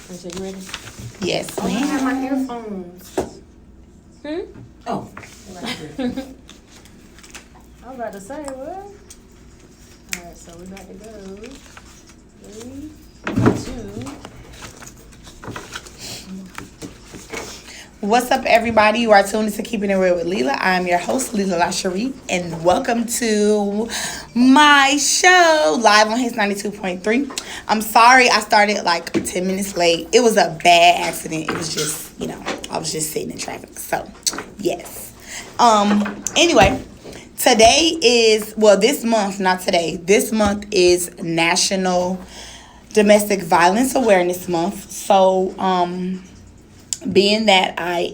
So you ready? Yes, I have my earphones. Oh. I was about to say, what? Alright, so we about to go. 3, 2. What's up, everybody? You are tuned into Keeping It Real with Leela. I'm your host, Leela LaCherie, and welcome to my show, live on Hits 92.3. I'm sorry I started like 10 minutes late. It was a bad accident. It was just, I was just sitting in traffic. So, yes. Anyway, today is, this month, not today. This month is National Domestic Violence Awareness Month. So, being that I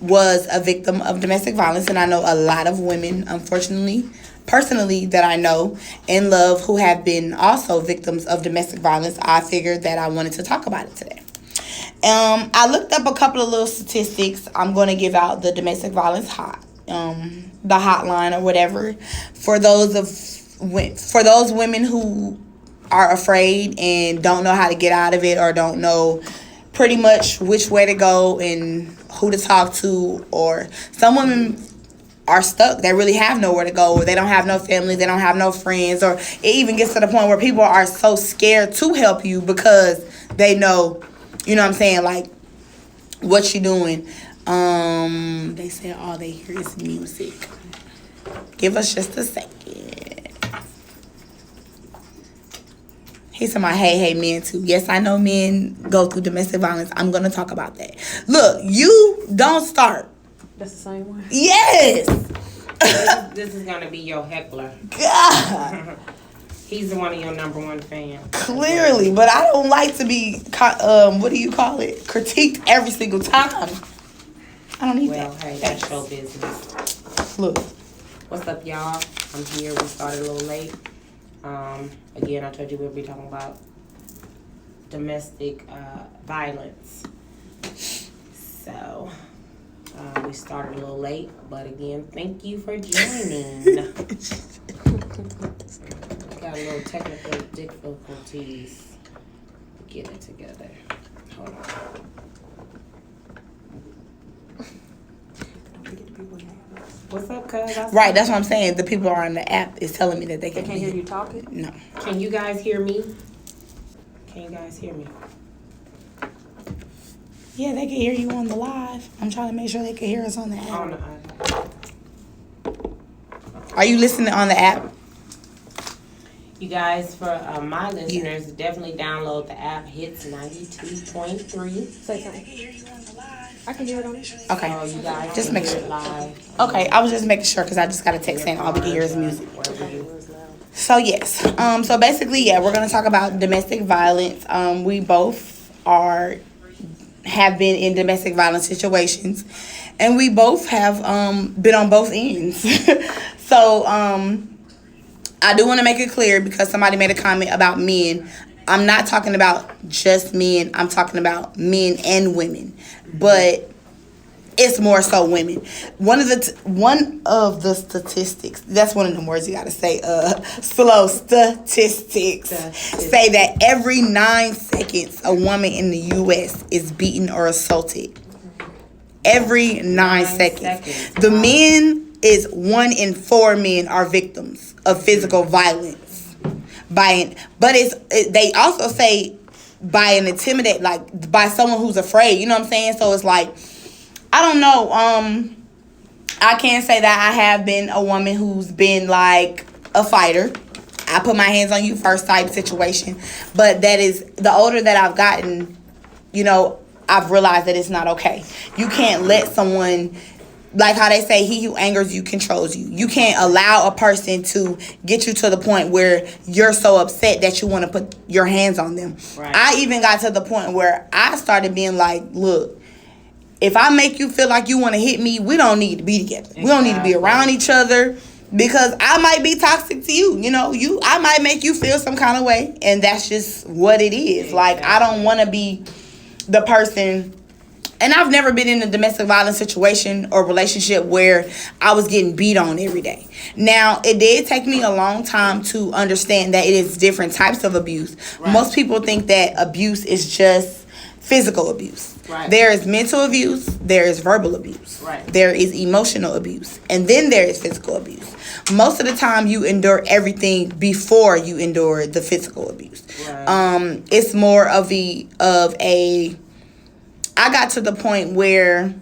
was a victim of domestic violence, and I know a lot of women, unfortunately, personally, that I know and love who have been also victims of domestic violence, I figured that I wanted to talk about it today. I looked up a couple of little statistics. I'm going to give out the domestic violence the hotline or whatever for those women who are afraid and don't know how to get out of it or don't know pretty much which way to go and who to talk to, or some women are stuck. They really have nowhere to go, or they don't have no family, they don't have no friends, or it even gets to the point where people are so scared to help you because they know, you know what I'm saying, like, what you doing. They said all they hear is music. Give us just a second. He said, hey, men too. Yes, I know men go through domestic violence. I'm going to talk about that. Look, you don't start. That's the same one? Yes. This is going to be your heckler. God. He's the one of your number one fan. Clearly, but I don't like to be, what do you call it? Critiqued every single time. I don't need that. Well, hey, that's your business. Look. What's up, y'all? I'm here. We started a little late. Again, I told you we'll be talking about domestic violence. So, we started a little late, but again, thank you for joining. Got a little technical difficulties. Get it together. Hold on. What's up, cuz? Right, that's what I'm saying. The people who are on the app is telling me that they can't hear you talking? No. Can you guys hear me? Can you guys hear me? Yeah, they can hear you on the live. I'm trying to make sure they can hear us on the app. On the iPad. Are you listening on the app? You guys, for my listeners, definitely download the app. Hits 92.3. Say something. I can hear it on it. Okay. So you guys Just can make hear sure. it live. Okay, I was just making sure because I just got a text saying all we can hear is music. So yes, so basically, yeah, we're gonna talk about domestic violence. We both have been in domestic violence situations, and we both have been on both ends. So I do want to make it clear because somebody made a comment about men. I'm not talking about just men. I'm talking about men and women, but it's more so women. One of the statistics, that's one of them words you gotta say, slow statistics, say that every 9 seconds a woman in the U.S. is beaten or assaulted. Every 9 seconds. The men is 1 in 4 men are victims of physical violence. They also say by someone who's afraid, you know what I'm saying? So it's like, I don't know. I can't say that I have been a woman who's been like a fighter. I put my hands on you first type situation. But that is, the older that I've gotten, I've realized that it's not okay. You can't let someone, like how they say, he who angers you controls you. You can't allow a person to get you to the point where you're so upset that you want to put your hands on them. Right. I even got to the point where I started being like, look, if I make you feel like you want to hit me, we don't need to be together. Exactly. We don't need to be around each other because I might be toxic to you. I might make you feel some kind of way, and that's just what it is. Exactly. Like, I don't want to be the person. And I've never been in a domestic violence situation or relationship where I was getting beat on every day. Now, it did take me a long time to understand that it is different types of abuse. Right. Most people think that abuse is just physical abuse. Right. There is mental abuse. There is verbal abuse. Right. There is emotional abuse. And then there is physical abuse. Most of the time, you endure everything before you endure the physical abuse. Right. It's more of a. I got to the point where,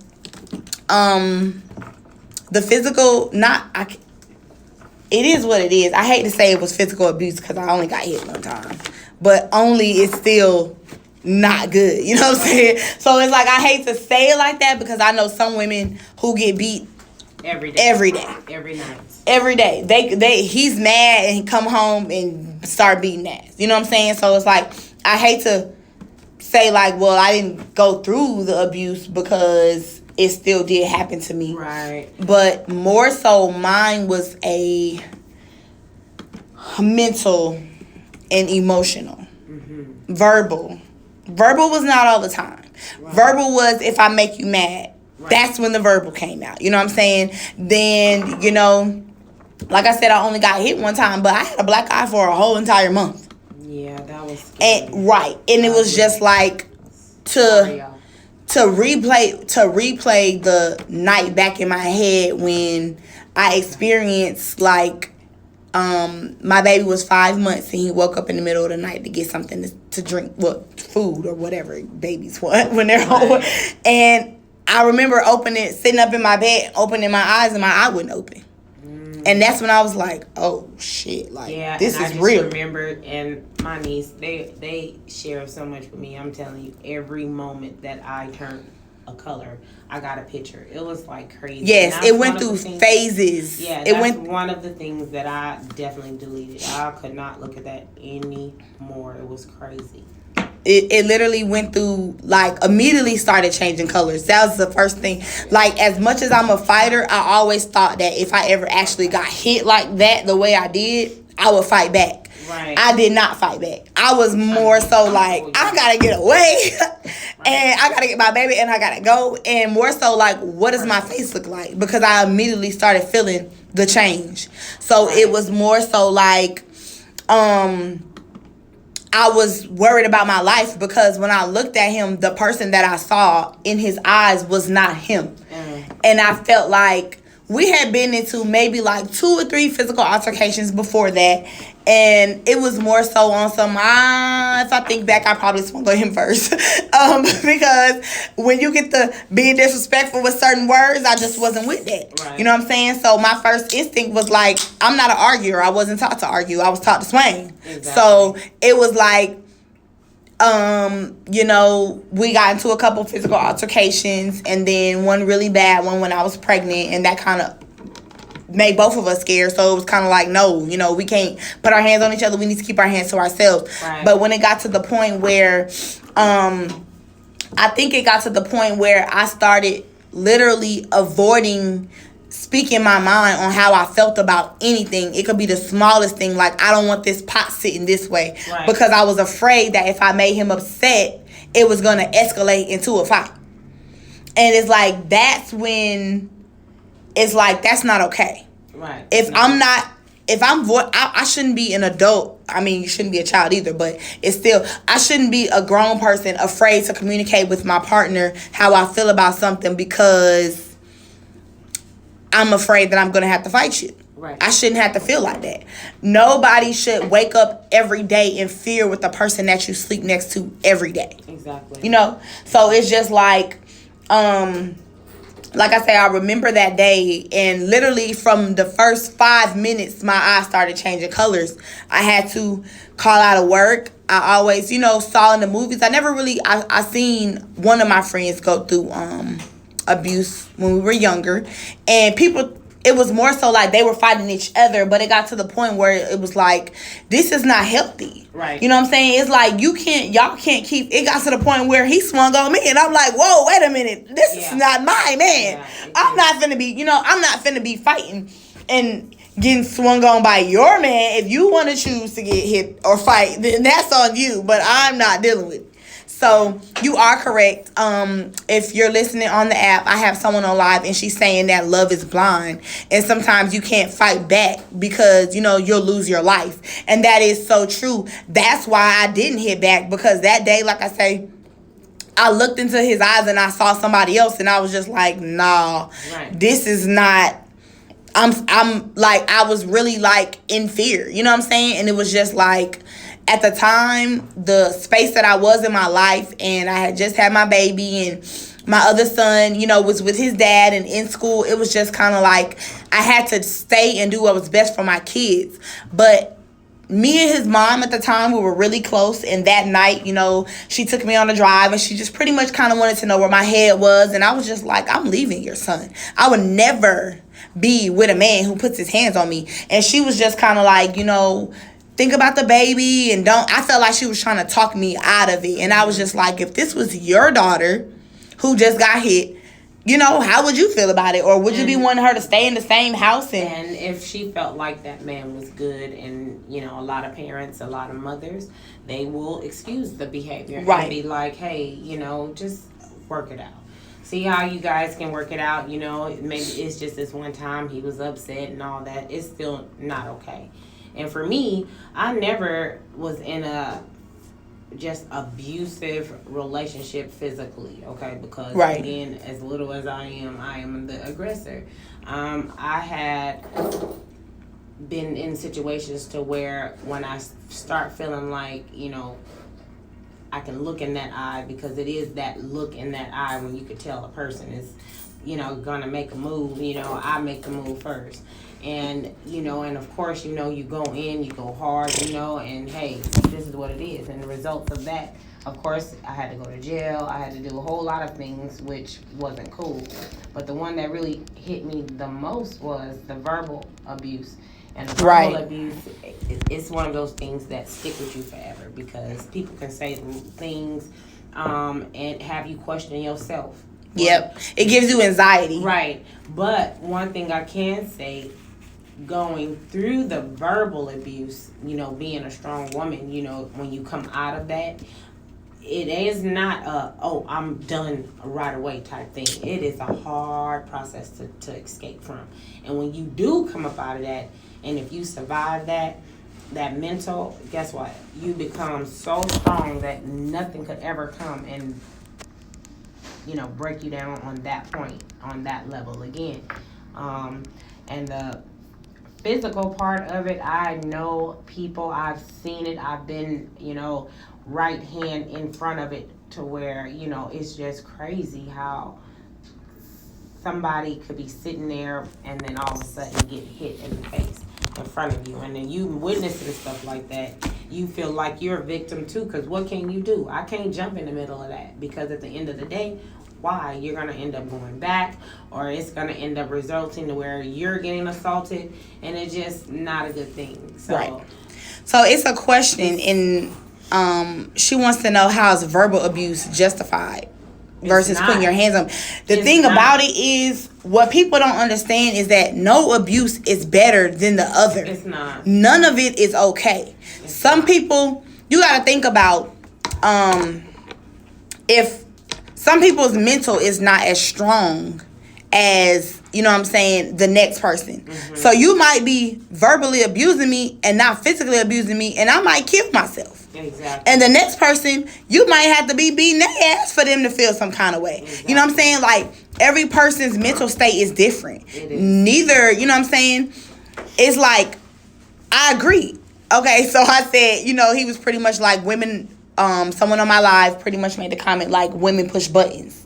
the physical it is what it is. I hate to say it was physical abuse because I only got hit one time, but only is still not good. You know what I'm saying? So it's like I hate to say it like that because I know some women who get beat every day, every day, every night. Every day. He's mad and he come home and start beating ass. You know what I'm saying? So it's like I hate to say like, well, I didn't go through the abuse because it still did happen to me. Right. But more so mine was a mental and emotional. Mm-hmm. Verbal was not all the time. Right. Verbal was if I make you mad. Right. That's when the verbal came out. You know what I'm saying? Then, like I said, I only got hit one time, but I had a black eye for a whole entire month. Yeah, that was scary. And it was just like to replay the night back in my head when I experienced like my baby was 5 months and he woke up in the middle of the night to get something to drink, food or whatever babies want when they're home. And I remember sitting up in my bed, opening my eyes, and my eye wouldn't open. And that's when I was like, oh, shit. Like, this is real. I just remembered, and my niece, they share so much with me. I'm telling you, every moment that I turned a color, I got a picture. It was like crazy. Yes, it went through phases. Yeah, that's one of the things that I definitely deleted. I could not look at that anymore. It was crazy. It literally went through, like, immediately started changing colors. That was the first thing. Like, as much as I'm a fighter, I always thought that if I ever actually got hit like that the way I did, I would fight back. Right. I did not fight back. I was more so like, I gotta get away. And I gotta get my baby and I gotta go. And more so like, what does my face look like? Because I immediately started feeling the change. So it was more so like, I was worried about my life because when I looked at him, the person that I saw in his eyes was not him. And I felt like we had been into maybe like 2 or 3 physical altercations before that. And it was more so on some, if I think back, I probably swung on him first. Because when you get to being disrespectful with certain words, I just wasn't with that. Right. You know what I'm saying? So my first instinct was like, I'm not an arguer. I wasn't taught to argue. I was taught to swing. Exactly. So it was like, we got into a couple physical altercations and then one really bad one when I was pregnant, and that kind of made both of us scared. So it was kind of like, no, we can't put our hands on each other. We need to keep our hands to ourselves. Right. But when it got to the point where, I think it got to the point where I started literally avoiding speaking my mind on how I felt about anything. It could be the smallest thing, like I don't want this pot sitting this way. Right. Because I was afraid that if I made him upset, it was going to escalate into a fight. And it's like, that's when it's like, that's not okay. Right. I shouldn't be an adult. I mean, you shouldn't be a child either, but it's still, I shouldn't be a grown person afraid to communicate with my partner how I feel about something because I'm afraid that I'm going to have to fight you. Right. I shouldn't have to feel like that. Nobody should wake up every day in fear with the person that you sleep next to every day. Exactly. So it's just like I say, I remember that day, and literally from the first 5 minutes, my eyes started changing colors. I had to call out of work. I always, saw in the movies. I seen one of my friends go through abuse when we were younger, and it was more so like they were fighting each other, but it got to the point where it was like, this is not healthy. Right. You know what I'm saying? It's like, y'all can't keep, it got to the point where he swung on me and I'm like, whoa, wait a minute. This is not my man. Yeah, I'm not finna be fighting and getting swung on by your man. If you want to choose to get hit or fight, then that's on you, but I'm not dealing with it. So you are correct. If you're listening on the app, I have someone on live and she's saying that love is blind. And sometimes you can't fight back because, you'll lose your life. And that is so true. That's why I didn't hit back, because that day, like I say, I looked into his eyes and I saw somebody else, and I was just like, nah, this is not. I'm like, I was really like in fear, you know what I'm saying? And it was just like, at the time, the space that I was in my life, and I had just had my baby, and my other son, you know, was with his dad and in school. It was just kind of like I had to stay and do what was best for my kids. But me and his mom at the time, we were really close. And that night, you know, she took me on a drive, and she just pretty much kind of wanted to know where my head was. And I was just like, I'm leaving your son. I would never be with a man who puts his hands on me. And she was just kind of like, you know, think about the baby and don't. I felt like she was trying to talk me out of it. And I was just like, if this was your daughter who just got hit, you know, how would you feel about it? Or would you be wanting her to stay in the same house? And if she felt like that man was good, and, you know, a lot of parents, a lot of mothers, they will excuse the behavior. Right. And be like, hey, you know, just work it out. See how you guys can work it out, you know. Maybe it's just this one time he was upset and all that. It's still not okay. And for me, I never was in a just abusive relationship physically, okay? Because, again, as little as I am the aggressor. I had been in situations to where when I start feeling like, you know, I can look in that eye, because it is that look in that eye when you could tell a person is, you know, gonna make a move. You know, I make the move first. And, you know, and of course, you know, you go in, you go hard, you know, and hey, this is what it is. And the results of that, of course, I had to go to jail. I had to do a whole lot of things, which wasn't cool. But the one that really hit me the most was the verbal abuse. And the verbal abuse, it's one of those things that stick with you forever, because people can say things and have you question yourself. Yep. It gives you anxiety. Right. But one thing I can say, going through the verbal abuse, you know, being a strong woman, you know, when you come out of that, it is not I'm done right away type thing. It is a hard process to escape from. And when you do come up out of that, and if you survive that mental, guess what? You become so strong that nothing could ever come and, you know, break you down on that point, on that level again. And the physical part of it, I know people, I've seen it, I've been, you know, right hand in front of it, to where, you know, it's just crazy how somebody could be sitting there and then all of a sudden get hit in the face in front of you, and then you witnessing stuff like that, you feel like you're a victim too, because what can you do? I can't jump in the middle of that, because at the end of the day, why? You're going to end up going back, or it's going to end up resulting to where you're getting assaulted, and it's just not a good thing. So it's a question, and she wants to know, how is verbal abuse justified versus putting your hands on. The thing about it is, what people don't understand is that no abuse is better than the other. It's not. None of it is okay. Some people, you got to think about, if some people's mental is not as strong as, you know what I'm saying, the next person. Mm-hmm. So you might be verbally abusing me and not physically abusing me, and I might kill myself. Exactly. And the next person, you might have to be beating their ass for them to feel some kind of way. Exactly. You know what I'm saying? Like, every person's mental state is different. It is. Neither, you know what I'm saying? It's like, I agree. Okay, so I said, you know, he was pretty much like, women, someone on my live pretty much made the comment like, women push buttons.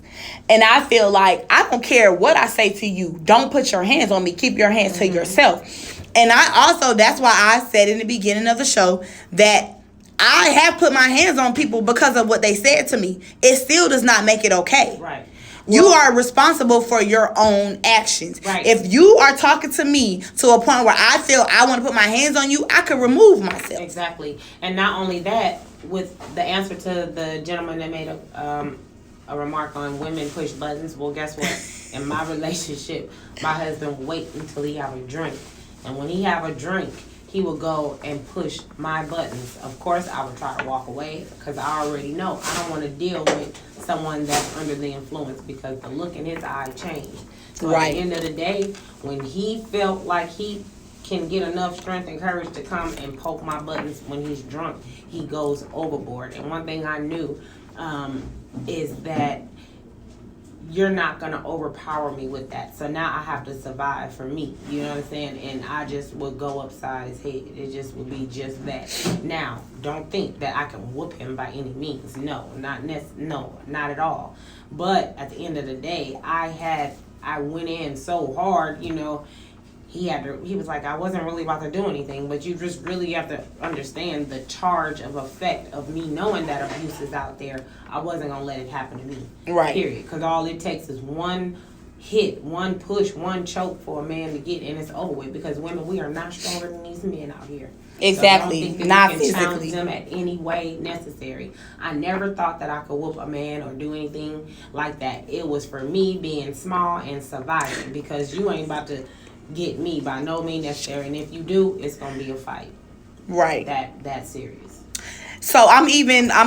And I feel like, I don't care what I say to you. Don't put your hands on me. Keep your hands to yourself. And I also, that's why I said in the beginning of the show that I have put my hands on people because of what they said to me. It still does not make it okay. Right. Well, you are responsible for your own actions. Right. If you are talking to me to a point where I feel I want to put my hands on you, I could remove myself. Exactly. And not only that, with the answer to the gentleman that made a remark on women push buttons, well, guess what? In my relationship, my husband will wait until he have a drink. And when he have a drink, he will go and push my buttons. Of course, I would try to walk away because I already know I don't want to deal with someone that's under the influence, because the look in his eye changed. So at the end of the day, when he felt like he can get enough strength and courage to come and poke my buttons when he's drunk, he goes overboard. And one thing I knew, is that you're not going to overpower me with that. So now I have to survive for me. You know what I'm saying? And I just would go upside his head. It just would be just that. Now, don't think that I can whoop him by any means. No, not at all. But at the end of the day, I went in so hard, you know. He was like, I wasn't really about to do anything, but you just really have to understand the charge of effect of me knowing that abuse is out there. I wasn't going to let it happen to me. Right. Period. Because all it takes is one hit, one push, one choke for a man to get, and it's over with. Because women, we are not stronger than these men out here. Exactly. So I don't think that not you can physically. challenge them at any way necessary. I never thought that I could whoop a man or do anything like that. It was for me being small and surviving, because you ain't about to get me by no means necessary, and if you do, it's gonna be a fight. Right. That serious. So I'm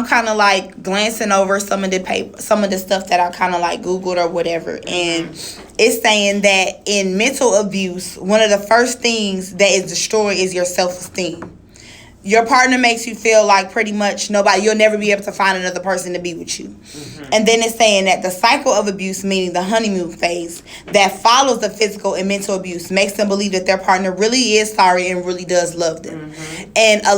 kind of like glancing over some of the stuff that I kind of like Googled or whatever, and it's saying that in mental abuse, one of the first things that is destroyed is your self-esteem. Your partner makes you feel like pretty much you'll never be able to find another person to be with you. Mm-hmm. And then it's saying that the cycle of abuse, meaning the honeymoon phase, that follows the physical and mental abuse, makes them believe that their partner really is sorry and really does love them. Mm-hmm. And a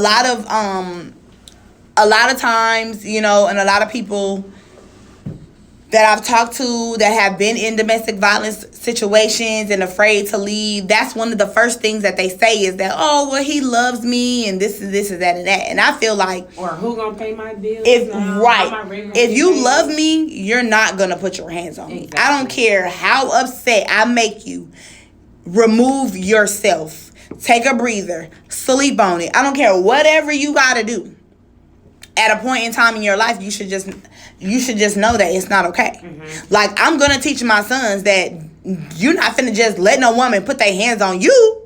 lot of times, you know, and a lot of people that I've talked to that have been in domestic violence situations and afraid to leave, that's one of the first things that they say is that, oh, well, he loves me and this and that and that. And I feel like, or who gonna pay my bills? If you love me, you're not gonna put your hands on me. I don't care how upset I make you. Remove yourself. Take a breather. Sleep on it. I don't care. Whatever you gotta do. At a point in time in your life, you should just know that it's not okay. Mm-hmm. Like, I'm going to teach my sons that you're not finna just let no woman put their hands on you.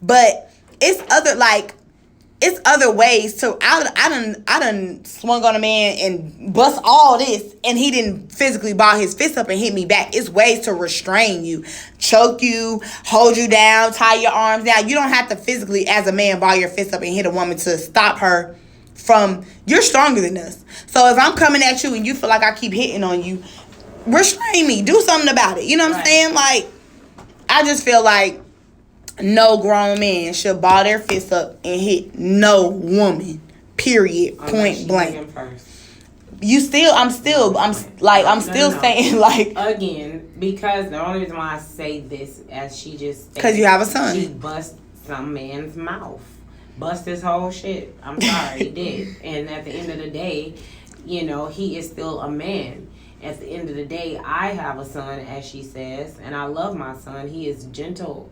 But it's other ways to, I done swung on a man and bust all this, and he didn't physically ball his fist up and hit me back. It's ways to restrain you, choke you, hold you down, tie your arms down. You don't have to physically, as a man, ball your fist up and hit a woman to stop her from, you're stronger than us. So if I'm coming at you and you feel like I keep hitting on you, restrain me. Do something about it. You know what I'm saying? Like, I just feel like no grown man should ball their fist up and hit no woman. Period. Point blank. I'm still saying, like, again, because the only reason why I say this, as she just stated, because you have a son. She bust some man's mouth. Bust his whole shit. I'm sorry, he did. And at the end of the day, you know, he is still a man. At the end of the day, I have a son, as she says, and I love my son. He is gentle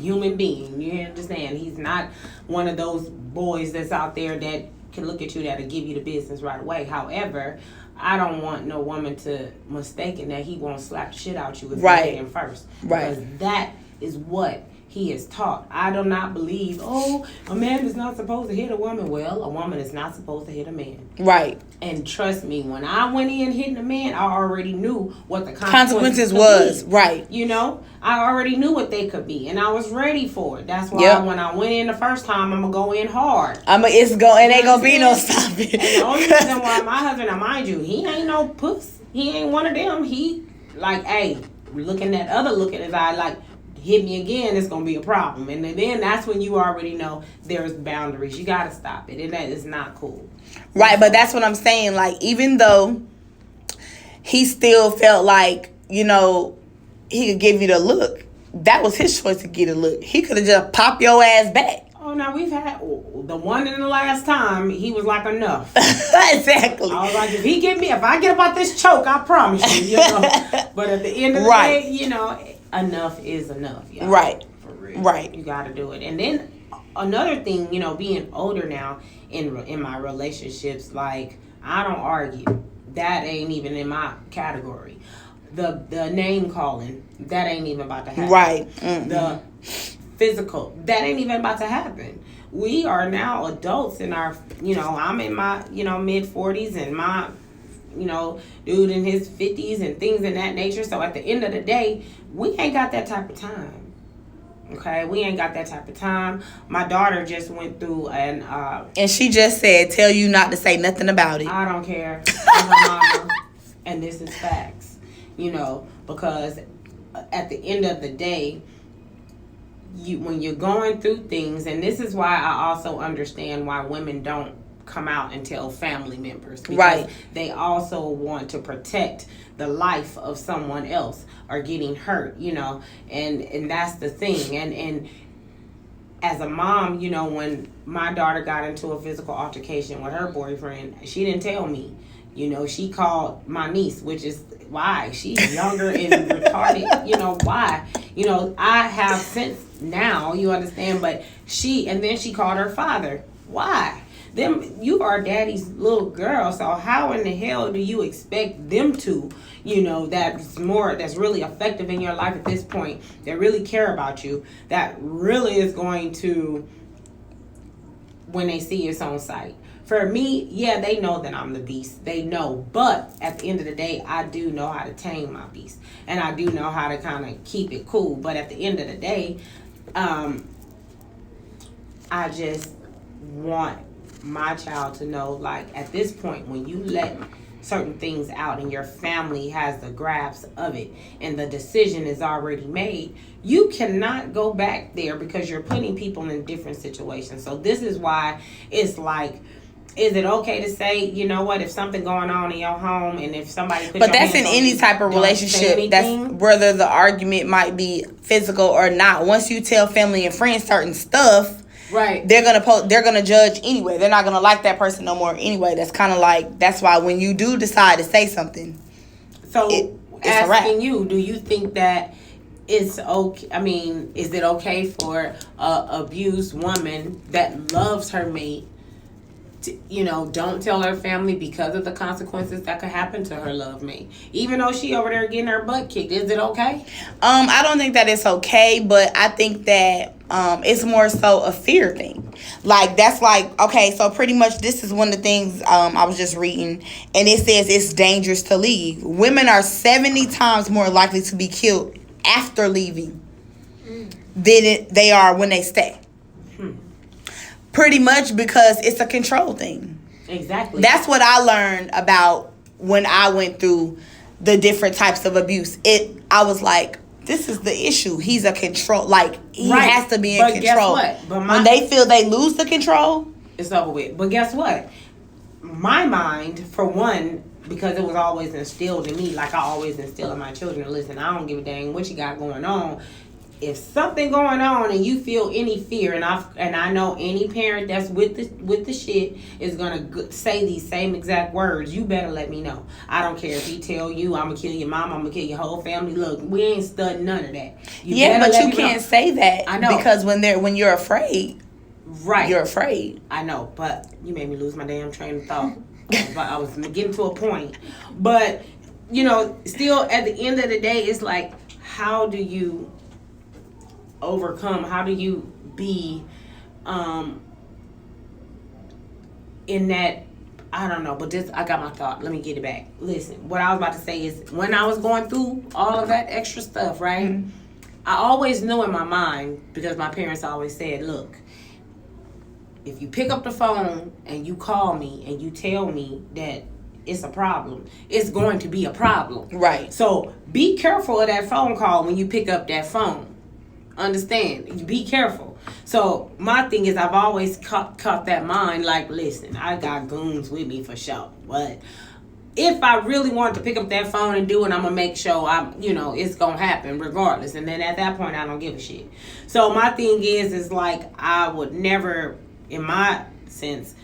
human being. You understand? He's not one of those boys that's out there that can look at you that'll give you the business right away. However, I don't want no woman to mistaken that he won't slap the shit out you if you hit him first. Right. Because that is what he is taught. I do not believe, a man is not supposed to hit a woman. Well, a woman is not supposed to hit a man. Right. And trust me, when I went in hitting a man, I already knew what the consequences was. Be. Right. You know, I already knew what they could be, and I was ready for it. That's why when I went in the first time, I'm gonna go in hard. It ain't gonna be no stopping. And the only reason why my husband, now mind you, he ain't no puss. He ain't one of them. He like, hey, looking at other look at his eye like, hit me again, it's gonna be a problem. And then that's when you already know there's boundaries. You gotta stop it, and that is not cool. Right, but that's what I'm saying. Like, even though he still felt like, you know, he could give you the look, that was his choice to get a look. He could have just popped your ass back. Oh, now we've had the one and the last time, he was like, enough. Exactly. I was like, if I get about this choke, I promise you, you know. But at the end of the day, you know, enough is enough, y'all. Right. For real. Right. You got to do it. And then another thing, you know, being older now in my relationships, like, I don't argue. That ain't even in my category. The name calling, that ain't even about to happen. Right. Mm-hmm. The physical, that ain't even about to happen. We are now adults in our, you know, I'm in my, you know, mid 40s, and my, you know, dude in his 50s and things in that nature. So at the end of the day, we ain't got that type of time. Okay, we ain't got that type of time. My daughter just went through and she just said, tell you not to say nothing about it. I don't care. I'm her mama, and this is facts. You know, because at the end of the day, when you're going through things, and this is why I also understand why women don't come out and tell family members, because right, they also want to protect the life of someone else or getting hurt, you know, and that's the thing. And as a mom, you know, when my daughter got into a physical altercation with her boyfriend, she didn't tell me. You know, she called my niece, which is why she's younger and retarded. You know, why? You know, I have sense now, you understand, but and then she called her father. Why? You are daddy's little girl, so how in the hell do you expect them to, you know, that's really effective in your life at this point, that really care about you, that really is going to, when they see it's on site. For me, yeah, they know that I'm the beast. They know. But at the end of the day, I do know how to tame my beast. And I do know how to kind of keep it cool. But at the end of the day, I just want my child to know, like, at this point, when you let certain things out and your family has the grasp of it and the decision is already made, you cannot go back there because you're putting people in different situations. So this is why it's like, is it okay to say, you know what, if something going on in your home and if somebody puts but that's in any type of relationship, that's whether the argument might be physical or not. Once you tell family and friends certain stuff, right, they're gonna judge anyway. They're not gonna like that person no more anyway. That's kind of like, that's why when you do decide to say something, so it's asking you, do you think that it's okay? I mean, is it okay for a abused woman that loves her mate to, you know, don't tell her family because of the consequences that could happen to her love mate, even though she over there getting her butt kicked? Is it okay? I don't think that it's okay, but I think that it's more so a fear thing. Like, that's like, okay, so pretty much this is one of the things I was just reading, and it says it's dangerous to leave. Women are 70 times more likely to be killed after leaving than they are when they stay. Pretty much because it's a control thing. Exactly. That's what I learned about when I went through the different types of abuse. I was like, this is the issue. He's a control. Like, he has to be in control. Guess what? But when they feel they lose the control, it's over with. But guess what? My mind, for one, because it was always instilled in me, like I always instill in my children, listen, I don't give a dang what you got going on. If something going on and you feel any fear, and I know any parent that's with the shit is gonna say these same exact words, you better let me know. I don't care if he tell you I'm gonna kill your mom, I'm gonna kill your whole family. Look, we ain't studying none of that. Yeah, but you can't say that. I know, because when you're afraid, right? You're afraid. I know, but you made me lose my damn train of thought. I was getting to a point, but you know, still at the end of the day, it's like, how do you overcome? How do you be in that? I don't know, but I got my thought. Let me get it back. Listen, what I was about to say is, when I was going through all of that extra stuff, right? Mm-hmm. I always knew in my mind, because my parents always said, look, if you pick up the phone and you call me and you tell me that it's a problem, it's going to be a problem. Right. So be careful of that phone call when you pick up that phone. Understand? Be careful. So my thing is, I've always caught that mind, like, listen, I got goons with me for sure. But if I really want to pick up that phone and do it, I'm going to make sure it's going to happen regardless. And then at that point, I don't give a shit. So my thing is like, I would never, in my sense,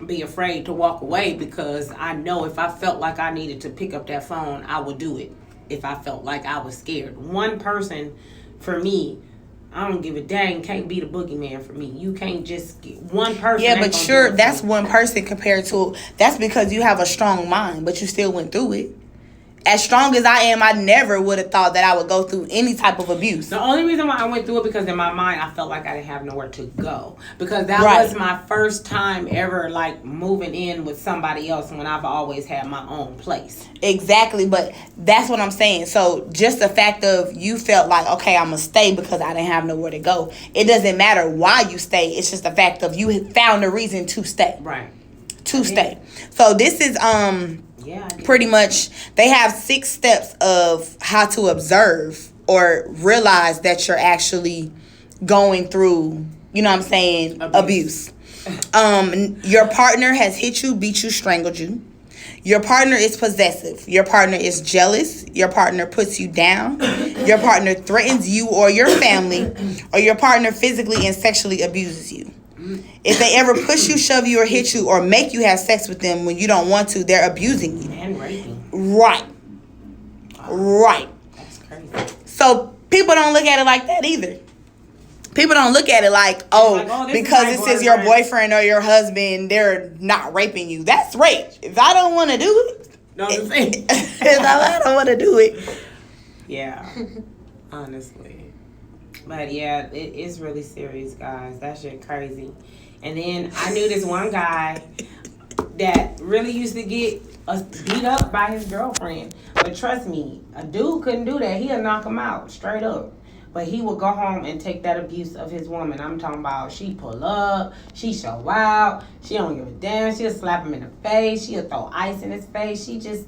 be afraid to walk away, because I know if I felt like I needed to pick up that phone, I would do it if I felt like I was scared. One person, for me, I don't give a dang, can't be the boogeyman for me. You can't just get one person. Yeah, but sure, that's one person compared to, that's because you have a strong mind, but you still went through it. as strong as I am, I never would have thought that I would go through any type of abuse. The only reason why I went through it because in my mind I felt like I didn't have nowhere to go because that Right. was my first time ever like moving in with somebody else when I've always had my own place. Exactly, but that's what I'm saying. So just the fact of you felt like, okay, I'm gonna stay because I didn't have nowhere to go. It doesn't matter why you stay. It's just the fact of you found a reason to stay. Right. To stay. So this is pretty much they have 6 steps of how to observe or realize that you're actually going through, you know what I'm saying, abuse. Your partner has hit you, beat you, strangled you. Your partner is possessive. Your partner is jealous. Your partner puts you down. Your partner threatens you or your family, or your partner physically and sexually abuses you. If they ever push you, shove you, or hit you, or make you have sex with them when you don't want to, they're abusing you. And raping. Right. Right. That's crazy. So people don't look at it like that either. People don't look at it like, because this is your boyfriend or your husband, they're not raping you. That's rape. If I don't want to do it, if I don't want to do it. Yeah. Honestly. But yeah, it's really serious, guys. That shit crazy. And then I knew this one guy that really used to get beat up by his girlfriend. But trust me, a dude couldn't do that. He'll knock him out straight up. But he would go home and take that abuse of his woman. I'm talking about she pull up, she show out, she don't give a damn. She'll slap him in the face, she'll throw ice in his face. She just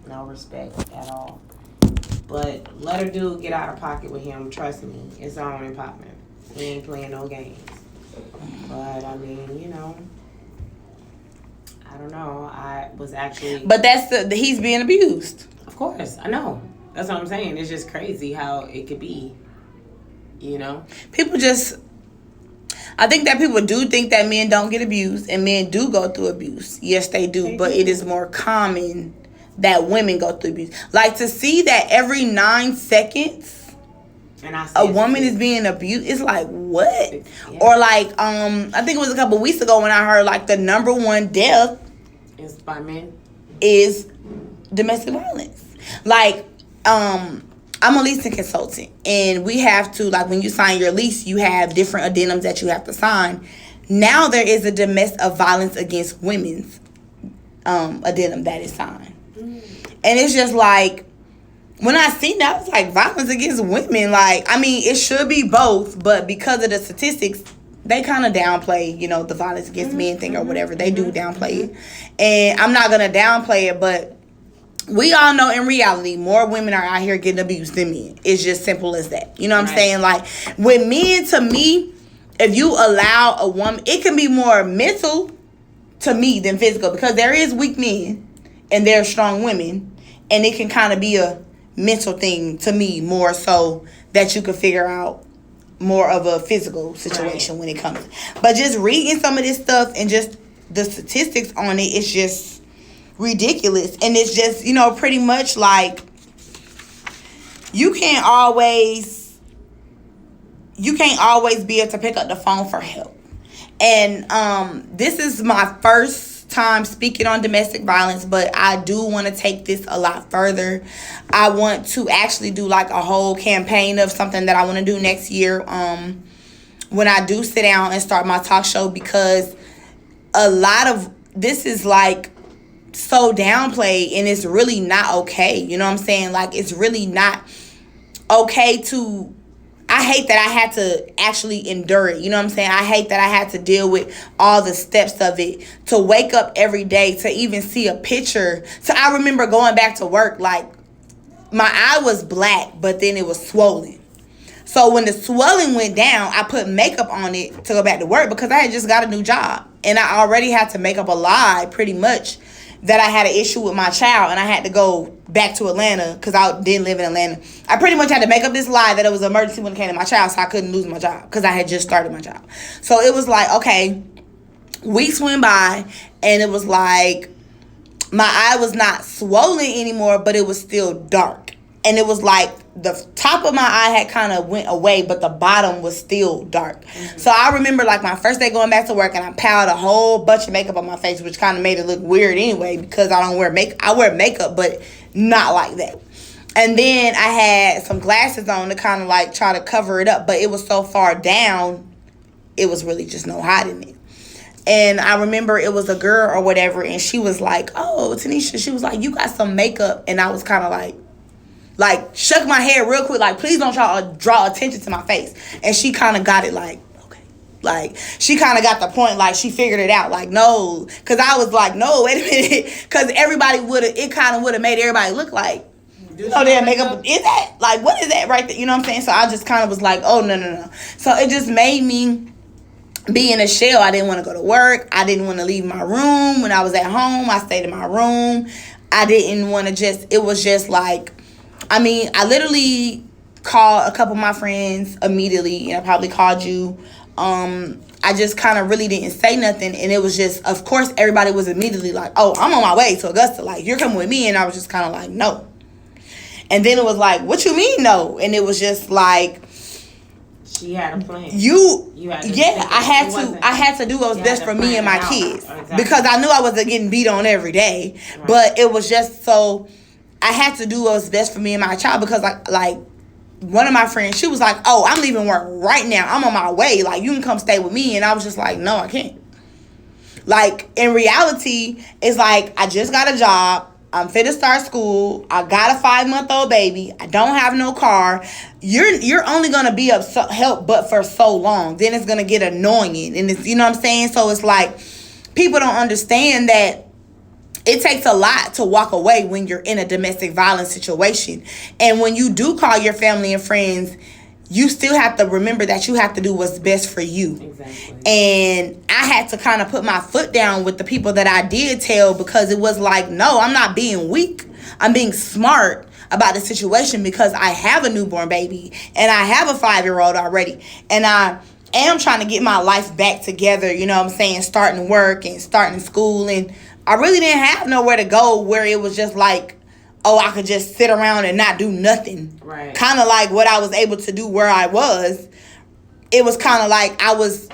no respect at all. But let a dude get out of pocket with him. Trust me, it's on and popping. He ain't playing no games. But I mean, you know, I don't know. I was actually. But that's he's being abused. Of course, I know. That's what I'm saying. It's just crazy how it could be. You know, people just. I think that people do think that men don't get abused, and men do go through abuse. Yes, they do, but it is more common that women go through abuse. Like to see that every 9 seconds and a woman is being abused, it's like what? Yeah. Or like I think it was a couple weeks ago when I heard like the number 1 death is by men is domestic violence. Like I'm a leasing consultant, and we have to, like, when you sign your lease, you have different addendums that you have to sign. Now there is a domestic violence against women's addendum that is signed. And it's just like, when I seen that, I was like, violence against women. Like, I mean, it should be both, but because of the statistics, they kind of downplay, you know, the violence against men thing or whatever. They do downplay it. And I'm not going to downplay it, but we all know in reality, more women are out here getting abused than men. It's just simple as that. You know what I'm saying? Like, with men, to me, if you allow a woman, it can be more mental to me than physical, because there is weak men and there are strong women. And it can kind of be a mental thing to me more so that you can figure out more of a physical situation when it comes. But just reading some of this stuff and just the statistics on it, it's just ridiculous. And it's just, you know, pretty much like you can't always be able to pick up the phone for help. And this is my first time speaking on domestic violence, but I do want to take this a lot further. I want to actually do like a whole campaign of something that I want to do next year when I do sit down and start my talk show, because a lot of this is like so downplayed, and it's really not okay. You know what I'm saying? Like, it's really not okay to, I hate that I had to actually endure it. You know what I'm saying? I hate that I had to deal with all the steps of it, to wake up every day, to even see a picture. So I remember going back to work, like, my eye was black, but then it was swollen. So when the swelling went down, I put makeup on it to go back to work, because I had just got a new job. And I already had to make up a lie, pretty much, that I had an issue with my child and I had to go back to Atlanta because I didn't live in Atlanta. I pretty much had to make up this lie that it was an emergency when it came to my child, so I couldn't lose my job because I had just started my job. So it was like, okay, weeks went by, and it was like my eye was not swollen anymore, but it was still dark. And it was like the top of my eye had kind of went away, but the bottom was still dark. So I remember like my first day going back to work, and I piled a whole bunch of makeup on my face, which kind of made it look weird anyway, because I don't wear makeup. I wear makeup, but not like that. And then I had some glasses on to kind of like try to cover it up, but it was so far down, it was really just no hiding it. And I remember it was a girl or whatever, and she was like, oh, Tanisha, she was like, you got some makeup. And I was kind of like shook my head real quick, like, please don't try to draw attention to my face. And she kind of got it like, okay. Like, she kind of got the point, like, she figured it out, like, no. Because I was like, no, wait a minute. Because everybody it kind of would have made everybody look like, oh, their makeup, is that, like, what is that right there? You know what I'm saying? So I just kind of was like, oh, no. So it just made me be in a shell. I didn't want to go to work. I didn't want to leave my room. When I was at home, I stayed in my room. I didn't want to it was just like, I mean, I literally called a couple of my friends immediately, and I probably called you. I just kind of really didn't say nothing, and it was just, of course, everybody was immediately like, oh, I'm on my way to Augusta. Like, you're coming with me, and I was just kind of like, no. And then it was like, what you mean, no? And it was just like, she had a plan. I had to do what was best for me and my kids. Exactly. Because I knew I wasn't getting beat on every day. Right. But it was just so, I had to do what was best for me and my child, because like one of my friends, she was like, oh, I'm leaving work right now. I'm on my way. Like, you can come stay with me. And I was just like, no, I can't. Like, in reality, it's like, I just got a job. I'm fit to start school. I got a 5-month-old baby. I don't have no car. You're only gonna be of help, but for so long. Then it's gonna get annoying, and it's, you know what I'm saying. So it's like, people don't understand that it takes a lot to walk away when you're in a domestic violence situation, and when you do call your family and friends, you still have to remember that you have to do what's best for you. Exactly. And I had to kind of put my foot down with the people that I did tell, because it was like, no, I'm not being weak. I'm being smart about the situation, because I have a newborn baby and I have a 5-year-old already. And I am trying to get my life back together, you know what I'm saying, starting work and starting school. And I really didn't have nowhere to go where it was just like, oh, I could just sit around and not do nothing. Right. Kind of like what I was able to do where I was. It was kind of like I was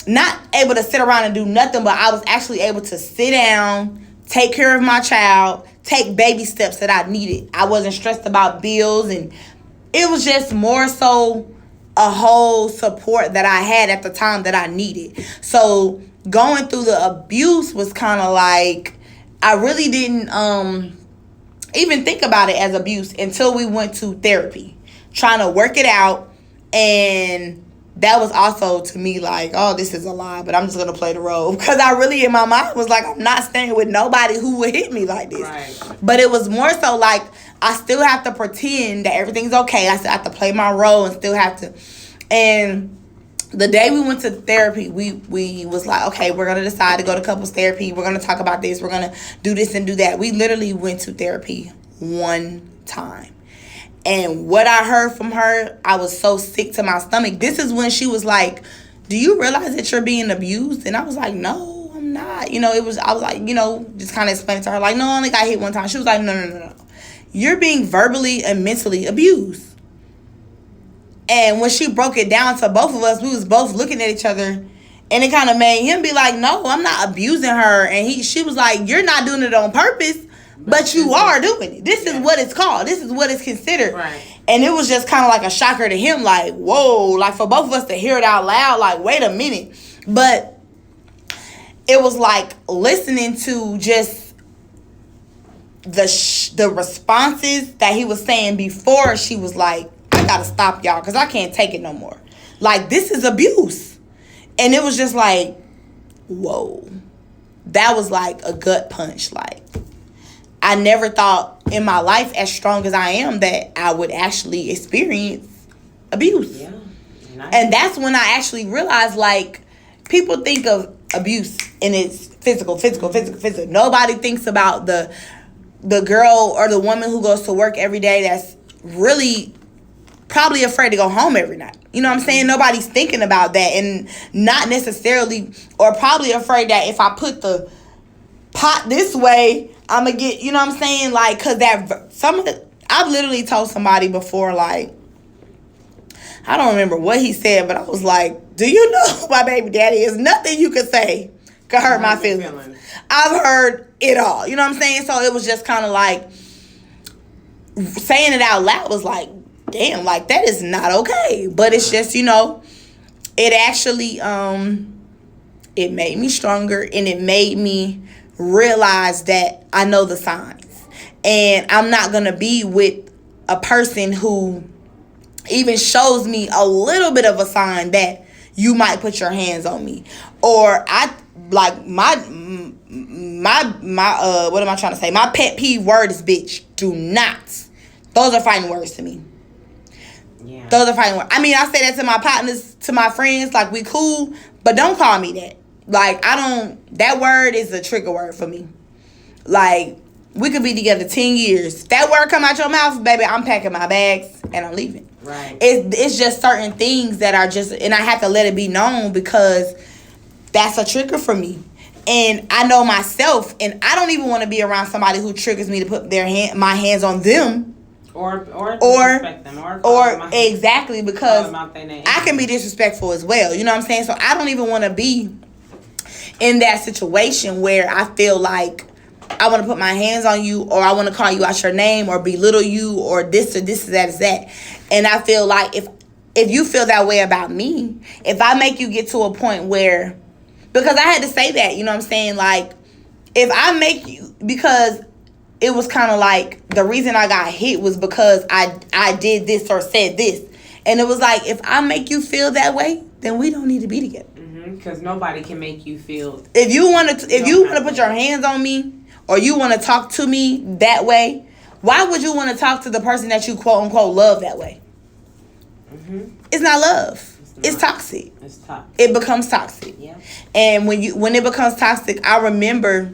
not able to sit around and do nothing, but I was actually able to sit down, take care of my child, take baby steps that I needed. I wasn't stressed about bills, and it was just more so a whole support that I had at the time that I needed. So going through the abuse was kind of like, I really didn't even think about it as abuse until we went to therapy, trying to work it out. And that was also, to me, like, oh, this is a lie, but I'm just going to play the role. Because I really, in my mind, was like, I'm not staying with nobody who would hit me like this. Right. But it was more so like, I still have to pretend that everything's okay. I still have to play my role and still have to. And the day we went to therapy, we was like, okay, we're going to decide to go to couples therapy. We're going to talk about this. We're going to do this and do that. We literally went to therapy one time. And what I heard from her, I was so sick to my stomach. This is when she was like, do you realize that you're being abused? And I was like, no, I'm not. You know, I was like, you know, just kind of explaining to her, like, no, I only got hit one time. She was like, no. You're being verbally and mentally abused. And when she broke it down to both of us, we was both looking at each other, and it kind of made him be like, no, I'm not abusing her. And she was like, you're not doing it on purpose, but you are doing it. This is what it's called. This is what it's considered. Right. And it was just kind of like a shocker to him, like, whoa, like for both of us to hear it out loud, like, wait a minute. But it was like listening to just the responses that he was saying before. She was like, I gotta stop y'all, because I can't take it no more. Like, this is abuse. And it was just like, whoa. That was like a gut punch. Like, I never thought in my life, as strong as I am, that I would actually experience abuse. Yeah. And that's when I actually realized, like, people think of abuse and it's physical. Nobody thinks about the girl or the woman who goes to work every day that's really probably afraid to go home every night. You know what I'm saying? Nobody's thinking about that, and not necessarily, or probably afraid that if I put the pot this way, I'm gonna get, you know what I'm saying? Like, cause that I've literally told somebody before, like, I don't remember what he said, but I was like, do you know who my baby daddy is? Nothing you could say could hurt my feelings. I've heard it all. You know what I'm saying? So it was just kind of like, saying it out loud was like, damn, like, that is not okay. But it's just, you know, it actually, it made me stronger, and it made me realize that I know the signs. And I'm not going to be with a person who even shows me a little bit of a sign that you might put your hands on me. Or I, like, my what am I trying to say? My pet peeve word is bitch. Do not. Those are fighting words to me. Yeah. Those are fighting words. I mean, I say that to my partners, to my friends, like, we cool, but don't call me that. Like, that word is a trigger word for me. Like, we could be together 10 years. That word come out your mouth, baby, I'm packing my bags and I'm leaving. Right. It's just certain things that are just, and I have to let it be known because that's a trigger for me. And I know myself, and I don't even want to be around somebody who triggers me to put my hands on them. Or disrespect them. Or exactly, because I can be disrespectful as well. You know what I'm saying? So I don't even want to be in that situation where I feel like I want to put my hands on you, or I want to call you out your name, or belittle you, or this or this or that is that. And I feel like if you feel that way about me, if I make you get to a point where, because I had to say that, you know what I'm saying? Like, if I make you, because it was kind of like the reason I got hit was because I did this or said this. And it was like, if I make you feel that way, then we don't need to be together. Because nobody can make you feel. If you want to put your hands on me, or you want to talk to me that way, why would you want to talk to the person that you quote unquote love that way? Mm-hmm. It's not love. It's toxic. It's toxic. It becomes toxic. Yeah. And when it becomes toxic, I remember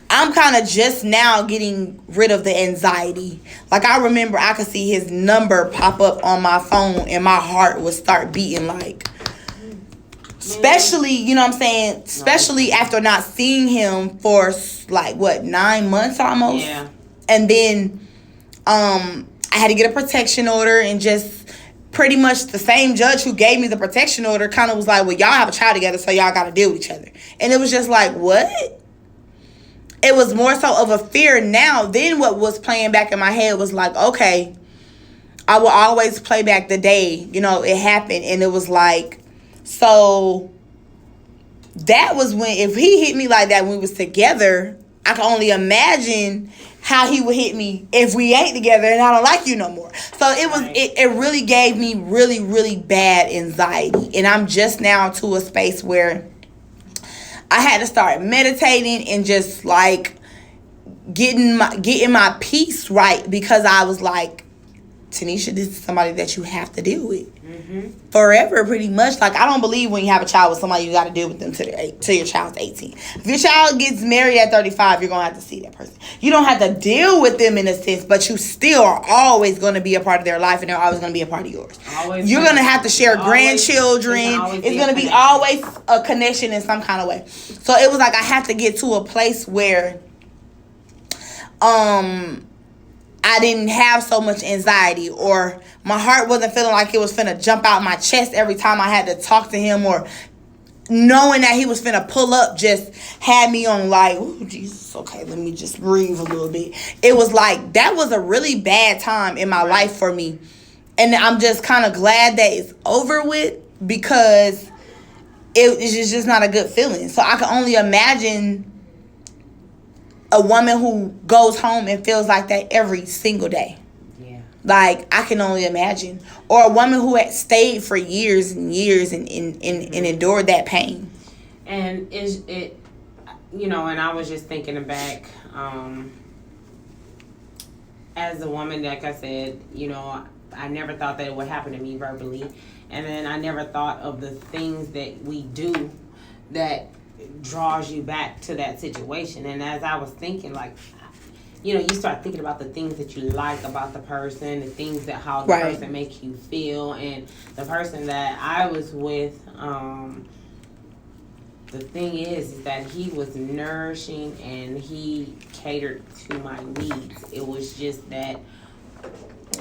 I'm kind of just now getting rid of the anxiety. Like, I remember I could see his number pop up on my phone and my heart would start beating, like, especially, you know what I'm saying? Especially after not seeing him for, like, 9 months almost? Yeah. And then I had to get a protection order, and just pretty much the same judge who gave me the protection order kind of was like, well, y'all have a child together, so y'all got to deal with each other. And it was just like, what? It was more so of a fear now. Then what was playing back in my head was like, okay, I will always play back the day, you know, it happened. And it was like, so that was when, if he hit me like that when we was together, I can only imagine how he would hit me if we ain't together and I don't like you no more. So it was, it really gave me really, really bad anxiety. And I'm just now to a space where I had to start meditating and just, like, getting my peace right, because I was like, Tanisha, this is somebody that you have to deal with forever, pretty much. Like, I don't believe when you have a child with somebody, you got to deal with them till your child's 18. If your child gets married at 35, you're going to have to see that person. You don't have to deal with them in a sense, but you still are always going to be a part of their life, and they're always going to be a part of yours. You're going to have to share grandchildren. It's going to be always a connection in some kind of way. So it was like I had to get to a place where I didn't have so much anxiety, or my heart wasn't feeling like it was finna jump out my chest every time I had to talk to him, or knowing that he was finna pull up just had me on like, oh, Jesus, okay, let me just breathe a little bit. It was like, that was a really bad time in my life for me. And I'm just kind of glad that it's over with, because it's just not a good feeling. So I can only imagine a woman who goes home and feels like that every single day. Yeah. Like, I can only imagine. Or a woman who had stayed for years and years and endured that pain. And it, you know, and I was just thinking back, as a woman, like I said, you know, I never thought that it would happen to me verbally. And then I never thought of the things that we do that draws you back to that situation. And as I was thinking, like, you know, you start thinking about the things that you like about the person, the things that how the person makes you feel. And the person that I was with, the thing is that he was nourishing and he catered to my needs. It was just that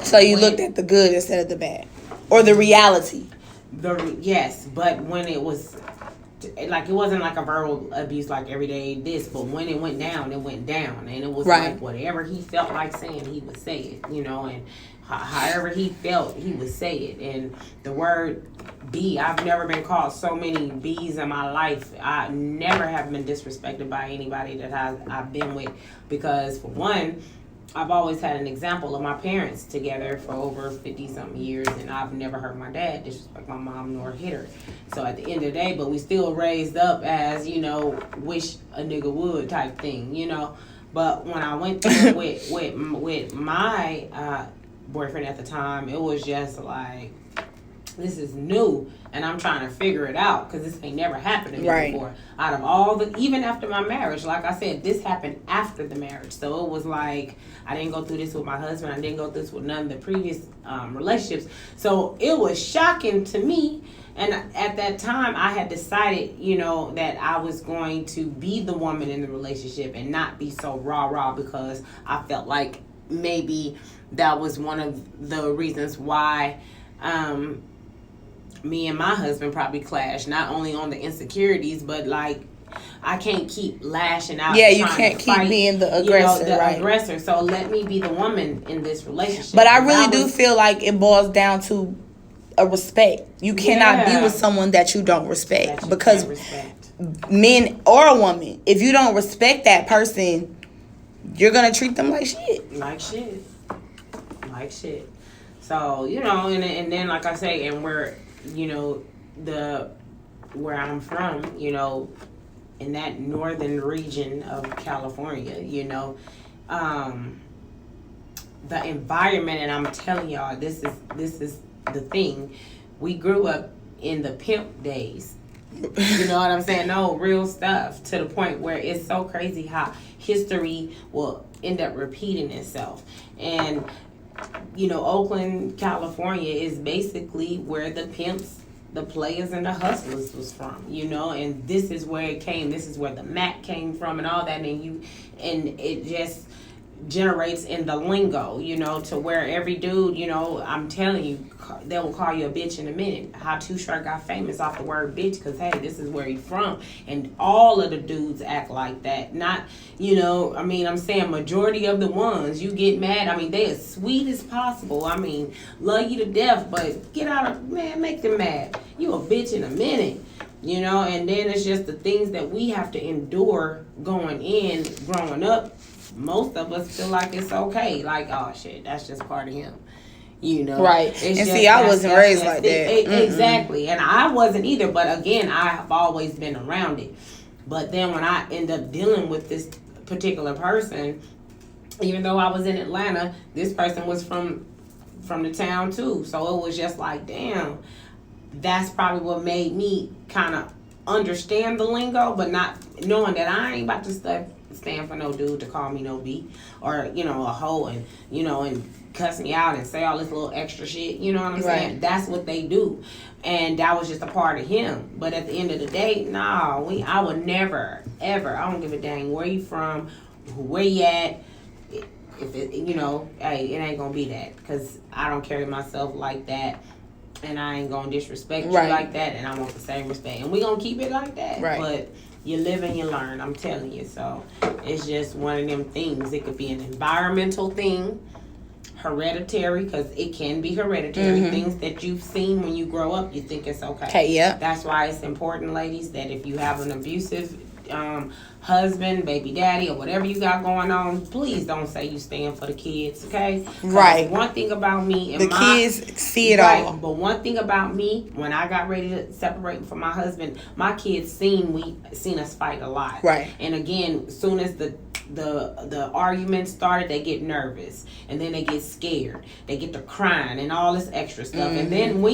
So you looked at the good instead of the bad, or the reality. Yes, but when it was like, it wasn't like a verbal abuse like every day this, but when it went down, and it was like whatever he felt like saying, he would say it, and however he felt, he would say it. And the word B, I've never been called so many B's in my life. I never have been disrespected by anybody that I've been with, because for one, I've always had an example of my parents together for over 50-something years, and I've never heard my dad disrespect my mom nor hit her. So at the end of the day, but we still raised up as, wish a nigga would type thing, But when I went through with my boyfriend at the time, it was just like, this is new, and I'm trying to figure it out, because this ain't never happened to me before. Out of all even after my marriage, like I said, this happened after the marriage. So it was like, I didn't go through this with my husband. I didn't go through this with none of the previous relationships. So it was shocking to me. And at that time, I had decided, that I was going to be the woman in the relationship and not be so rah-rah, because I felt like maybe that was one of the reasons why me and my husband probably clashed, not only on the insecurities, but like, I can't keep lashing out. Yeah, you can't keep being the aggressor, aggressor. So let me be the woman in this relationship. But I really do feel like it boils down to a respect. You cannot be with someone that you don't respect, because men or a woman, if you don't respect that person, you're gonna treat them like shit. Like shit. So and then like I say, and where where I'm from, in that northern region of California, the environment, and I'm telling y'all, this is the thing. We grew up in the pimp days. You know what I'm saying? No, real stuff, to the point where it's so crazy how history will end up repeating itself. And Oakland, California is basically where the pimps, the players, and the hustlers was from, and this is where it came. This is where the Mac came from and all that. And it just generates in the lingo, to where every dude, I'm telling you, they will call you a bitch in a minute. How Too Short got famous off the word bitch, because hey, this is where he's from, and all of the dudes act like that. Not, I'm saying majority of the ones you get mad. They as sweet as possible. Love you to death, but get out of, man, make them mad. You a bitch in a minute. And then it's just the things that we have to endure growing up. Most of us feel like it's okay. Like, oh shit, that's just part of him. Right. And see, I wasn't raised like that. Exactly. And I wasn't either. But again, I have always been around it. But then when I end up dealing with this particular person, even though I was in Atlanta, this person was from the town too. So it was just like, damn, that's probably what made me kind of understand the lingo, but not knowing that I ain't about to stand for no dude to call me no B, or a hoe, and and cuss me out and say all this little extra shit. You know what I'm saying? That's what they do, and that was just a part of him. But at the end of the day, I would never ever. I don't give a dang where you from, where you at. If it, hey, it ain't gonna be that, because I don't carry myself like that. And I ain't gonna disrespect you like that, and I want the same respect, and we gonna keep it like that. But you live and you learn, I'm telling you. So it's just one of them things. It could be an environmental thing, hereditary, because it can be hereditary. Things that you've seen when you grow up, you think it's okay. Okay, yeah. That's why it's important, ladies, that if you have an abusive husband, baby daddy, or whatever you got going on, please don't say you stand for the kids, okay? Right. One thing about me, and the kids see it all. But one thing about me, when I got ready to separate from my husband, my kids seen us fight a lot. Right. And again, as soon as the arguments started, they get nervous, and then they get scared, they get to crying and all this extra stuff. And then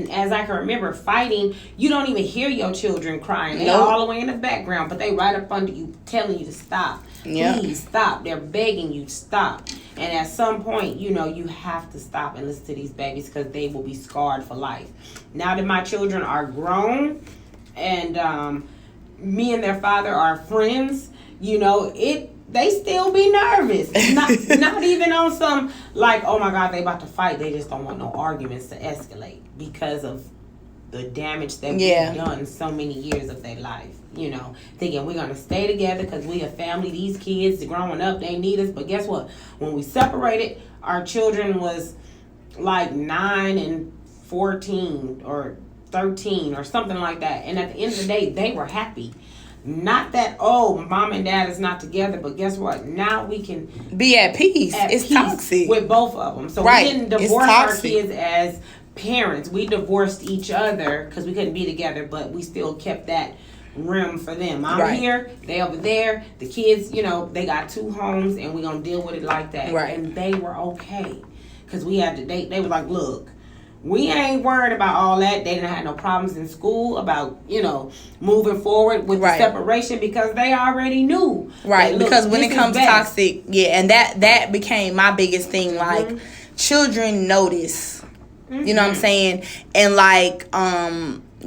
as I can remember, fighting, you don't even hear your children crying. They're all the way in the background, but they right up under you telling you to stop. Please stop. They're begging you to stop. And at some point, you have to stop and listen to these babies, because they will be scarred for life. Now that my children are grown, and me and their father are friends, they still be nervous. Not even on some like, oh my God, they about to fight. They just don't want no arguments to escalate because of the damage that we've done so many years of their life. You know, thinking we're gonna stay together because we a family. These kids growing up, they need us. But guess what? When we separated, our children was like 9 and 14 or 13 or something like that. And at the end of the day, they were happy. Not that, oh, mom and dad is not together, but guess what? Now we can be at peace. It's peace toxic with both of them. So we didn't divorce our kids as parents. We divorced each other because we couldn't be together, but we still kept that room for them. I'm here, they over there. The kids, you know, they got 2 homes, and we're going to deal with it like that. Right. And they were okay because we had to date. They were like, look, we ain't worried about all that. They didn't have no problems in school about, you know, moving forward with the separation because they already knew. Right, that, look, because when it comes to toxic, and that became my biggest thing. Like, children notice. You know what I'm saying? And like,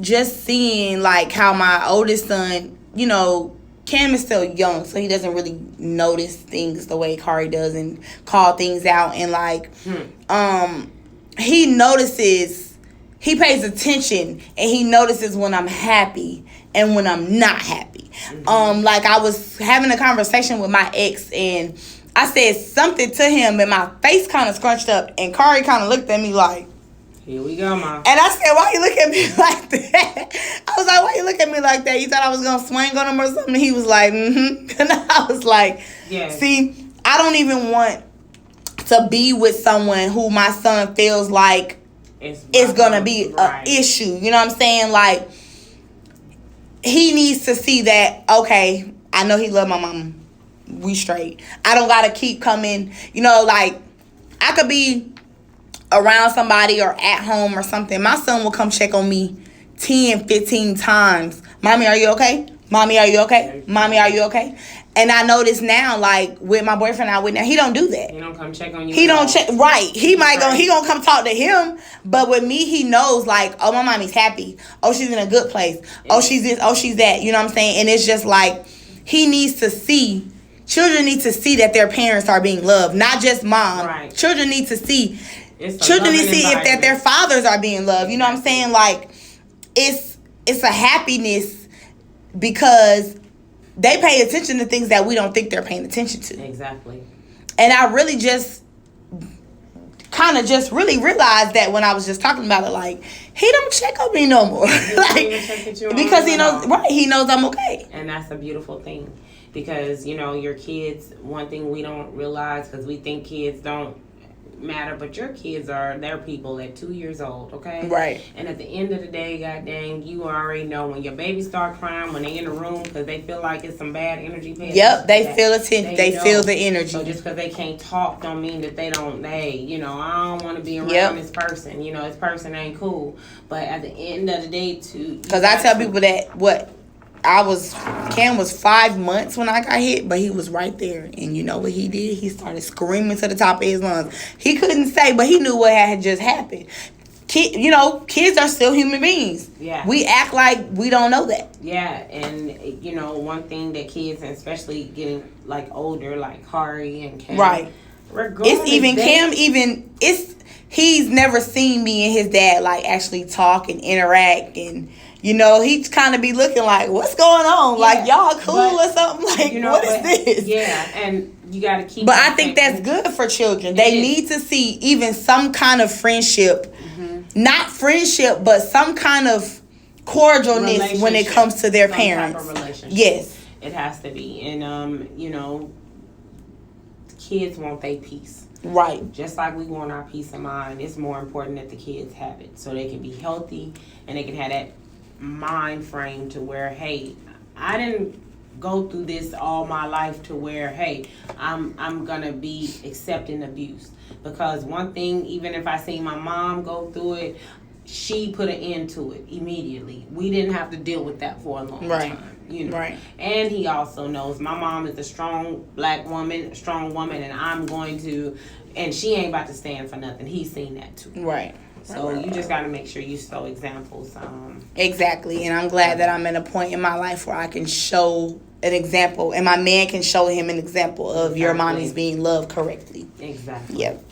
just seeing like how my oldest son, you know, Cam is still young, so he doesn't really notice things the way Kari does and call things out. And like, he notices, he pays attention, and he notices when I'm happy and when I'm not happy. Like, I was having a conversation with my ex, and I said something to him, and my face kind of scrunched up, and Kari kind of looked at me like, here we go, Ma. And I said, why you look at me like that? I was like, why you look at me like that? You thought I was going to swing on him or something? He was like, And I was like, see, I don't even want to be with someone who my son feels like it's going to be an issue. You know what I'm saying? Like, he needs to see that, okay, I know he love my mama. We straight. I don't got to keep coming. You know, like, I could be around somebody or at home or something. My son will come check on me 10, 15 times. Mommy, are you okay? Mommy, are you okay? Mommy, are you okay? And I notice now, like, with my boyfriend out with now, he don't do that. He don't come check on you. He don't check. Right. He might go. He gonna come talk to him. But with me, he knows, like, oh, my mommy's happy. Oh, she's in a good place. Oh, she's this. Oh, she's that. You know what I'm saying? And it's just like, he needs to see. Children need to see that their parents are being loved, not just mom. Right. Children need to see. Children need to see if that their fathers are being loved. You know what I'm saying? Like, it's a happiness because they pay attention to things that we don't think they're paying attention to. Exactly. And I really just kind of just really realized that when I was just talking about it, like, he don't check on me no more. Like, because he knows, he knows I'm okay. And that's a beautiful thing because, you know, your kids, one thing we don't realize because we think kids don't matter, but your kids are their people at 2 years old, okay? Right. And at the end of the day, god dang, you already know when your baby start crying, when they in the room because they feel like it's some bad energy. Yep, they feel it. They feel the energy. So just because they can't talk don't mean that they don't, hey, you know, I don't want to be around this person. You know, this person ain't cool. But at the end of the day, too. Because I tell people that Cam was 5 months when I got hit, but he was right there. And you know what he did? He started screaming to the top of his lungs. He couldn't say, but he knew what had just happened. Kids are still human beings. Yeah. We act like we don't know that. Yeah, and, you know, one thing that kids, and especially getting, like, older, like Kari and Cam. Right. It's even, Cam even, he's never seen me and his dad, like, actually talk and interact and... You know, he kind of be looking like, what's going on? Yeah, like, y'all cool or something? Like, what is this? Yeah, and you got to keep... But I think that's good for children. They need to see even some kind of friendship. Not friendship, but some kind of cordialness when it comes to their parents. Type of relationship. Yes. It has to be. And, you know, kids want their peace. Right. Just like we want our peace of mind, it's more important that the kids have it. So they can be healthy and they can have that mind frame to where, hey, I didn't go through this all my life to where, hey, I'm gonna be accepting abuse. Because one thing, even if I see my mom go through it, she put an end to it immediately. We didn't have to deal with that for a long time. You know. Right. And he also knows my mom is a strong black woman, a strong woman, and I'm going to, and she ain't about to stand for nothing. He's seen that too. Right. So you just got to make sure you show examples. Exactly. And I'm glad that I'm in a point in my life where I can show an example, and my man can show him an example of your Exactly. mommy's being loved correctly. Exactly. Yep.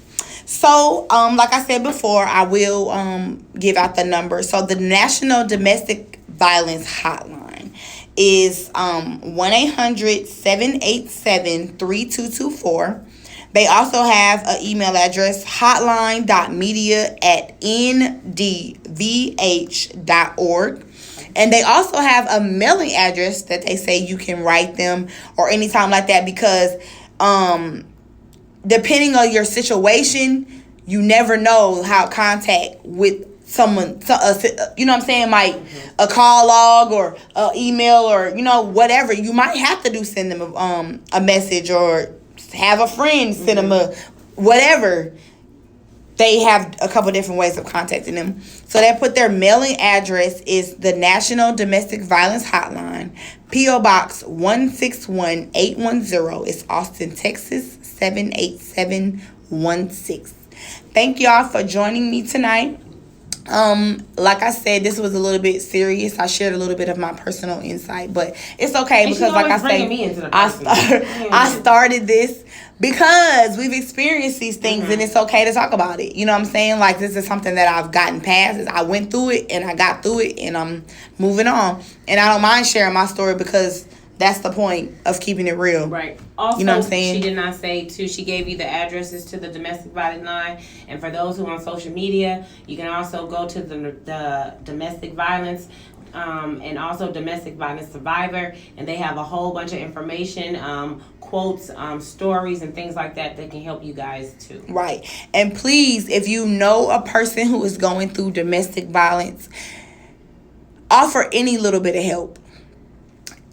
So, like I said before, I will give out the number. So the National Domestic Violence Hotline is 1-800-787-3224. They also have an email address, hotline.media@ndvh.org. And they also have a mailing address that they say you can write them or anytime like that, because depending on your situation, you never know how contact with someone, you know what I'm saying, like a call log or an email or, you know, whatever. You might have to send them a message or have a friend send them a whatever. They have a couple different ways of contacting them. So they put their mailing address is the National Domestic Violence Hotline, P.O. Box 161810. It's Austin, Texas 78716. Thank y'all for joining me tonight. Like I said, this was a little bit serious. I shared a little bit of my personal insight, but it's okay And because, like I say, me into the I started this because we've experienced these things, and it's okay to talk about it. You know what I'm saying? Like, this is something that I've gotten past. I went through it, and I got through it, and I'm moving on. And I don't mind sharing my story because that's the point of keeping it real. Right. Also, you know what I'm saying? She did not say, too, she gave you the addresses to the domestic violence line. And for those who are on social media, you can also go to the domestic violence and also domestic violence survivor. And they have a whole bunch of information, quotes, stories, and things like that can help you guys, too. Right. And please, if you know a person who is going through domestic violence, offer any little bit of help.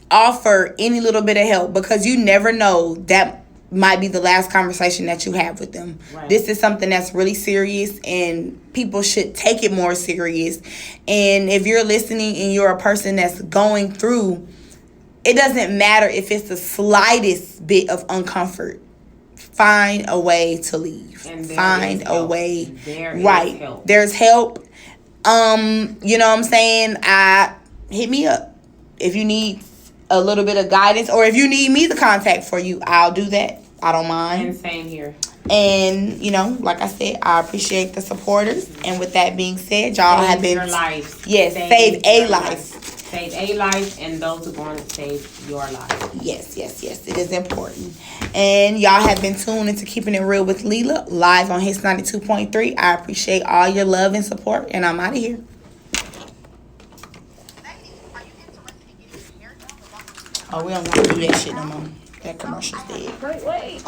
Offer any little bit of help, because you never know, that might be the last conversation that you have with them. Right. This is something that's really serious, and people should take it more serious. And if you're listening and you're a person that's going through, it doesn't matter if it's the slightest bit of uncomfort. Find a way to leave. And Find a way. There is right. help. There's help. You know what I'm saying? Hit me up if you need a little bit of guidance, or if you need me to contact for you, I'll do that. I don't mind. And same here. And, you know, like I said, I appreciate the supporters. And with that being said, y'all have been... Your life. Yes, save a your life. Save a life, and those who are going to save your life. Yes. It is important. And y'all have been tuned into Keeping It Real with Leela, live on Hits 92.3. I appreciate all your love and support, and I'm out of here. Oh, we don't want to do that shit no more. That commercial's dead. Wait.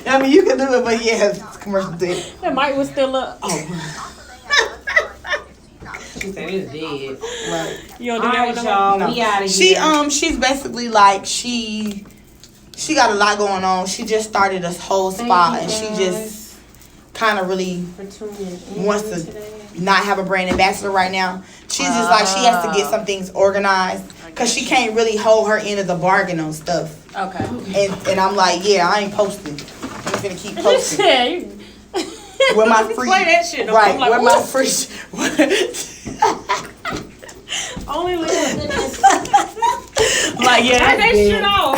I mean, you can do it, but yeah, the commercial's dead. That mic was still up. Oh. She said it's dead. Right. You don't All do that right, with them? y'all. No. We out of here. She's basically like, she got a lot going on. She just started a whole spa, and she just kind of really For tuning in wants to today. not have a brand ambassador right now. She's just like, she has to get some things organized, because she can't really hold her end of the bargain on stuff. Okay. And I'm like, yeah, I ain't posting. I'm gonna keep posting. Yeah, you... Where my free, Play that shit. right? I'm like, Where my ooh. free. Only live. Like, yeah, Turn that that's shit dead. off.